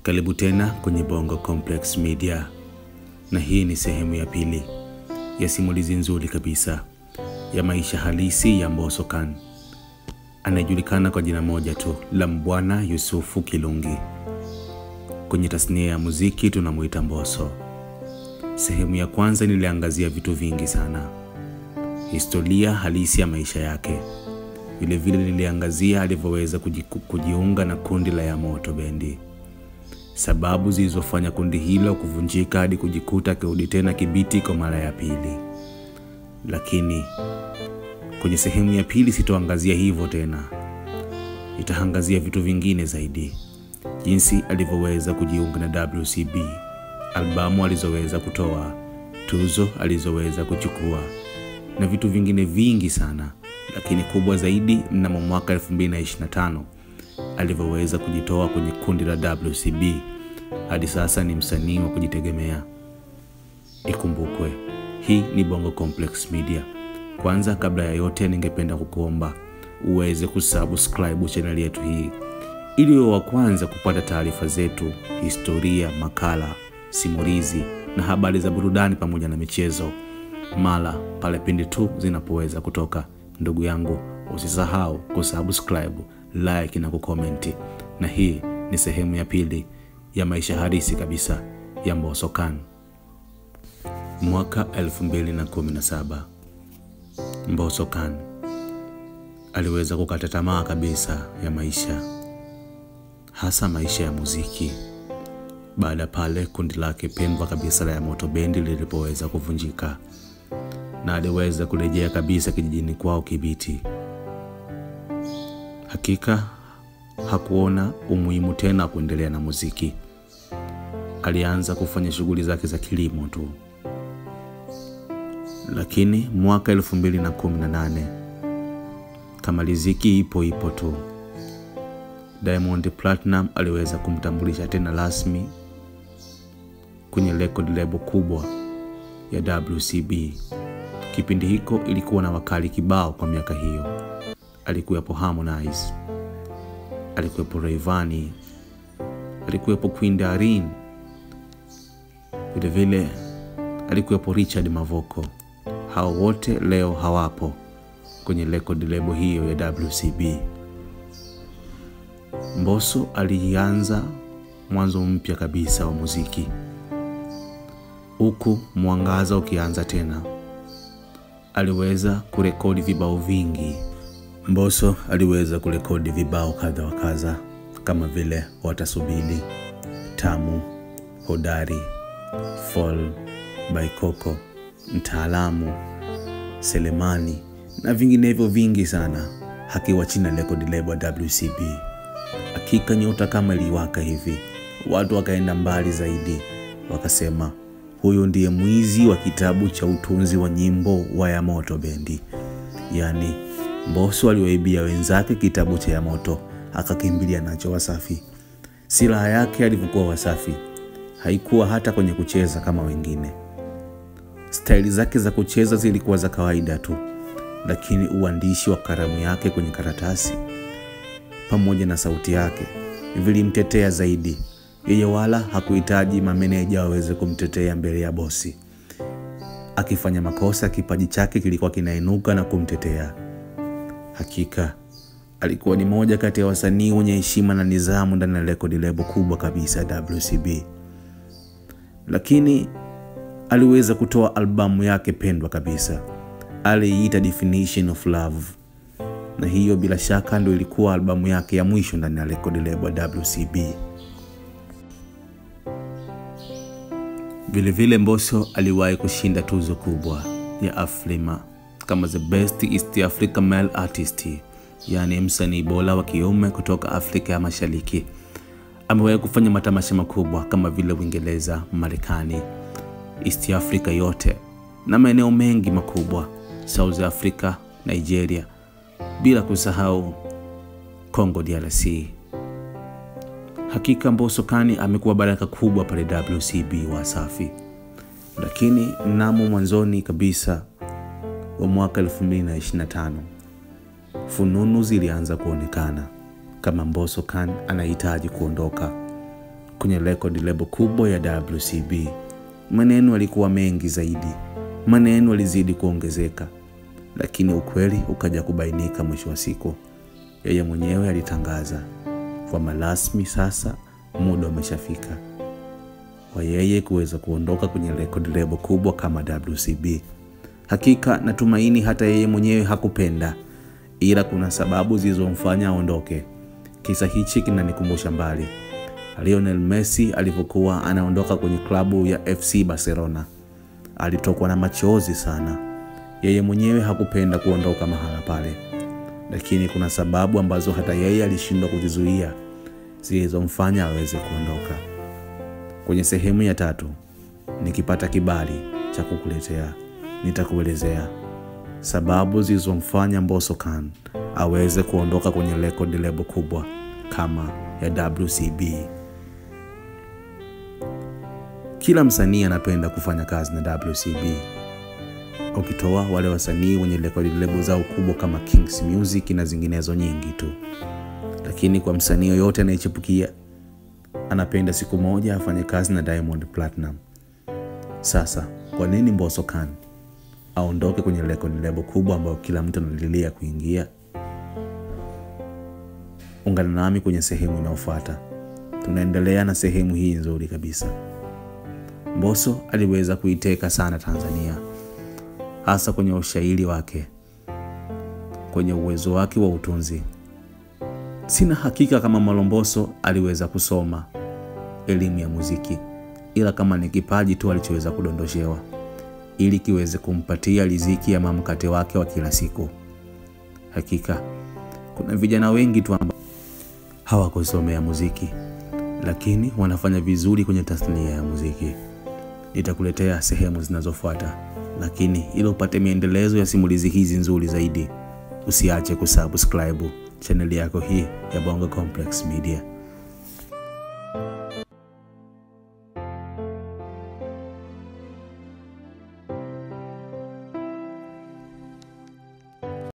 Karibu tena kwenye Bongo Complex Media, na hii ni sehemu ya pili ya simulizi nzuri kabisa ya maisha halisi ya Mbosso Khan, anayejulikana kwa jina moja tu la Mbwana Yusufu Kilungi. Kwenye tasnia ya muziki tunamuita Mbosso. Sehemu ya kwanza niliangazia vitu vingi sana, historia halisi ya maisha yake. Vile vile niliangazia alivyoweza kujiunga na kundi la Yamoto Bendi, sababu zilizofanya kundi hilo kuvunjika hadi kujikuta kirudi tena Kibiti kwa mara ya pili. Lakini kwenye sehemu ya pili sitoangazia hivyo tena. Nitaangazia vitu vingine zaidi, jinsi alivyoweza kujiunga na WCB, albamu alizoweza kutoa, tuzo alizoweza kuchukua, na vitu vingine vingi sana. Lakini kubwa zaidi, mnamo mwaka 2025 alivyoweza kujitoa kwenye kundi la WCB. Hadi sasa ni msanii wa kujitegemea. Ikumbukwe, hii ni Bongo Complex Media. Kwanza kabla ya yote, ningependa kukuomba uweze kusubscribe channel yetu hii ili uwe wa kwanza kupata taarifa zetu, historia, makala, simulizi na habari za burudani pamoja na michezo mara pale pindi tu zinapoweza kutoka. Ndugu yangu, usisahau kusubscribe, like na kukomenti. Na hii ni sehemu ya pili ya maisha halisi kabisa ya Mbosso Khan. Mwaka 2017 Mbosso Khan aliweza kukata tamaa kabisa ya maisha, hasa maisha ya muziki, baada pale kundi lake pendwa kabisa la Yamoto Bendi lilipoweza kuvunjika, na aliweza kurejea kabisa kijijini kwao Kibiti. Hakika hakuona umuhimu tena kuendelea na muziki. Alianza kufanya shughuli zake za kilimo tu. Lakini mwaka 2018 kama riziki ipo tu, Diamond Platinum aliweza kumtambulisha tena rasmi kwenye record label kubwa ya WCB. Kipindi hiko ilikuwa na wakali kibao kwa miaka hiyo. Alikuwepo Harmonize, alikuwepo Rayvanny, alikuwepo Queen Darleen, vile vile alikuwepo Richard Mavoko. Hao wote leo hawapo kwenye record label hiyo ya WCB. Mbosso alianza mwanzo mpya kabisa wa muziki, huku mwangaza ukianza tena. Aliweza kurekodi vibao vingi. Mbosso aliweza kurekodi vibao kadha wa kadha kama vile Watasubiri, Tamu, Hodari, Fall, Baikoko, Mtaalamu, Selemani na vinginevyo vingi sana, hakiwa chini ya record label WCB. Hakika nyota kama iliwaka hivi. Watu wakaenda mbali zaidi, wakasema huyo ndiye mwizi wa kitabu cha utunzi wa nyimbo wa Yamoto Bendi. Yani Mbosso aliwaibia wenzake kitabu cha Yamoto, akakimbilia nacho Wasafi. Silaha yake alivyokuwa Wasafi haikuwa hata kwenye kucheza kama wengine. Staili zake za kucheza zilikuwa za kawaida tu, lakini uandishi wa karamu yake kwenye karatasi pamoja na sauti yake vilimtetea zaidi. Yeye wala hakuhitaji mameneja waweze kumtetea mbele ya bosi. Akifanya makosa, kipaji chake kilikuwa kinainuka na kumtetea. Hakika alikuwa ni moja kati ya wasanii wenye heshima na nidhamu ndani ya record label kubwa kabisa WCB. Lakini aliweza kutoa albamu yake pendwa kabisa, aliita Definition of Love, na hiyo bila shaka ndio ilikuwa albamu yake ya mwisho ndani ya record label WCB. Vile vile Mbosso aliwahi kushinda tuzo kubwa ya Afrima kama the best East Africa male artist, yani msanii bora wa kiume kutoka Afrika ya Mashariki. Amewahi kufanya matamasha makubwa kama vile Uingereza, Marekani, East Africa yote na maeneo mengi makubwa, South Africa, Nigeria, bila kusahau Congo DRC. Hakika Mbosso Khan amekuwa baraka kubwa pale WCB Wasafi. Lakini mnamo mwanzoni kabisa wa mwaka 2025 fununu zilianza kuonekana kama Mbosso Khan anahitaji kuondoka kwenye record label kubwa ya WCB. Maneno yalikuwa mengi zaidi, maneno yalizidi kuongezeka, lakini ukweli ukaja kubainika mwisho wa siku. Yeye mwenyewe alitangaza kwamba rasmi sasa muda umeshafika kwa yeye kuweza kuondoka kwenye record label kubwa kama WCB. Hakika natumaini hata yeye mwenyewe hakupenda, ila kuna sababu zilizomfanya aondoke. Kisa hichi kinanikumbusha mbali Lionel Messi alipokuwa anaondoka kwenye klabu ya FC Barcelona. Alitokwa na machozi sana. Yeye mwenyewe hakupenda kuondoka mahala pale, lakini kuna sababu ambazo hata yeye alishindwa kuzizuia zilizomfanya aweze kuondoka. Kwenye sehemu ya 3 nikipata kibali cha kukuletea, nitakuelezea sababu zilizomfanya Mbosso Khan aweze kuondoka kwenye record label kubwa kama ya WCB. Kila msanii anapenda kufanya kazi na WCB, ukitoa wale wasanii wenye record label zao kubwa kama Kings Music na zinginezo nyingi tu. Lakini kwa msanii yoyote anayechipukia, anapenda siku moja afanye kazi na Diamond Platinum. Sasa kwa nini Mbosso Khan aondoke kwenye record label kubwa ambayo kila mtu analilia kuingia? Ungana nami kwenye sehemu inayofuata. Tunaendelea na sehemu hii nzuri kabisa. Mbosso aliweza kuiteka sana Tanzania, hasa kwenye ushairi wake, kwenye uwezo wake wa utunzi. Sina hakika kama Mbosso aliweza kusoma elimu ya muziki, ila kama ni kipaji tu alichoweza kudondoshewa ili kiweze kumpatia riziki ya mamkate wake wa kila siku. Hakika kuna vijana wengi tu ambao hawakusomea muziki, lakini wanafanya vizuri kwenye tasnia ya muziki. Nitakuletea sehemu zinazofuata, lakini ili upate maendelezo ya simulizi hizi nzuri zaidi, usiache kusubscribe channel yako hii ya Bongo Complex Media.